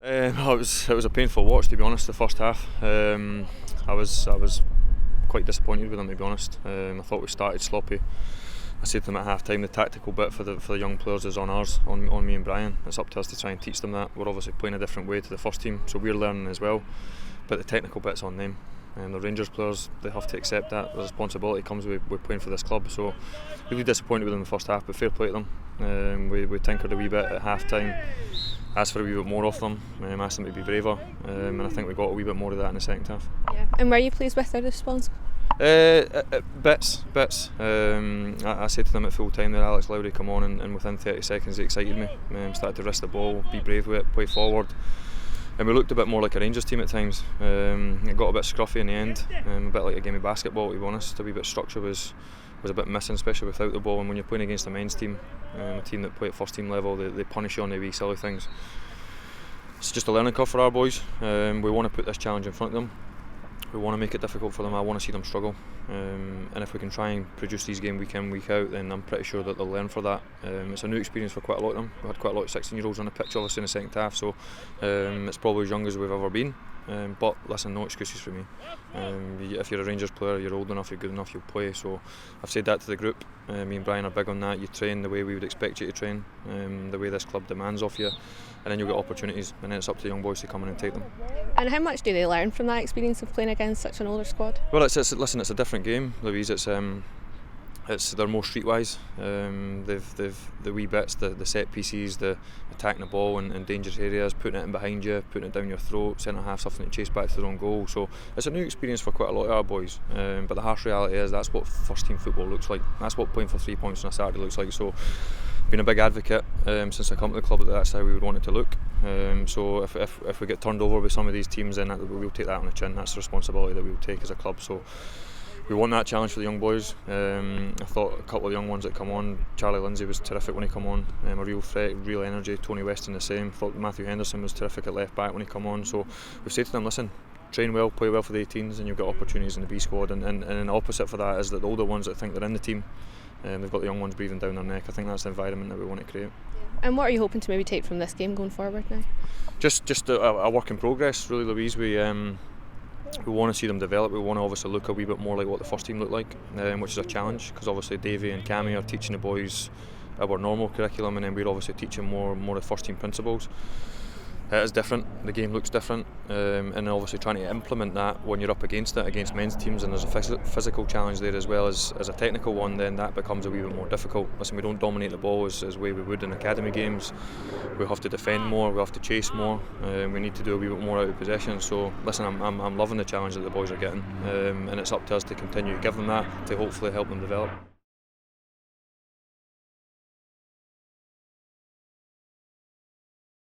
It was a painful watch, to be honest. The first half, I was quite disappointed with them, to be honest. I thought we started sloppy. I said to them at half time, the tactical bit for the young players is on us, on me and Brian. It's up to us to try and teach them that. We're obviously playing a different way to the first team, so we're learning as well. But the technical bit's on them. And the Rangers players, they have to accept that. The responsibility comes with playing for this club. So really disappointed with them in the first half, but fair play to them. We tinkered a wee bit at half time, asked for a wee bit more off them, asked them to be braver, and I think we got a wee bit more of that in the second half. Yeah. And were you pleased with their response? Bits. I said to them at full time that Alex Lowry come on and within 30 seconds he excited me. Started to wrist the ball, be brave with it, play forward. And we looked a bit more like a Rangers team at times. It got a bit scruffy in the end, a bit like a game of basketball, to be honest. A wee bit structure was a bit missing, especially without the ball. And when you're playing against a men's team, a team that play at first team level, they punish you on the wee silly things. It's just a learning curve for our boys. We want to put this challenge in front of them. We want to make it difficult for them. I want to see them struggle, and if we can try and produce these games week in, week out, then I'm pretty sure that they'll learn for that. It's a new experience for quite a lot of them. We had quite a lot of 16-year-olds on the pitch obviously in the second half, so it's probably as young as we've ever been. But listen, no excuses for me. If you're a Rangers player, you're old enough, you're good enough, you'll play. So I've said that to the group. Me and Brian are big on that. You train the way we would expect you to train, the way this club demands of you, and then you'll get opportunities, and then it's up to the young boys to come in and take them. And how much do they learn from that experience of playing against such an older squad? Well, listen, it's a different game, Louise. They're more streetwise. They've the wee bits, the set pieces, the attacking the ball in dangerous areas, putting it in behind you, putting it down your throat, centre half something to chase back to their own goal. So it's a new experience for quite a lot of our boys. But the harsh reality is that's what first team football looks like. That's what playing for 3 points on a Saturday looks like. So been a big advocate since I come to the club that that's how we would want it to look. So if we get turned over with some of these teams, then we'll take that on the chin. That's the responsibility that we'll take as a club. So we want that challenge for the young boys. I thought a couple of young ones that come on, Charlie Lindsay was terrific when he come on, a real threat, real energy. Tony Weston the same. Thought Matthew Henderson was terrific at left back when he come on. So we've said to them, listen, train well, play well for the 18s, and you'll get opportunities in the B squad. And the opposite for that is that the older ones that think they're in the team, they've got the young ones breathing down their neck. I think that's the environment that we want to create. And what are you hoping to maybe take from this game going forward now? Just a work in progress, really, Louise. We want to see them develop. We want to obviously look a wee bit more like what the first team looked like, which is a challenge, because obviously Davey and Cammy are teaching the boys our normal curriculum, and then we're obviously teaching more the first team principles. It is different, the game looks different, and obviously trying to implement that when you're up against it, against men's teams, and there's a physical challenge there as well as a technical one, then that becomes a wee bit more difficult. Listen, we don't dominate the ball as way we would in academy games. We have to defend more, we have to chase more, we need to do a wee bit more out of possession. So listen, I'm loving the challenge that the boys are getting, and it's up to us to continue to give them that, to hopefully help them develop.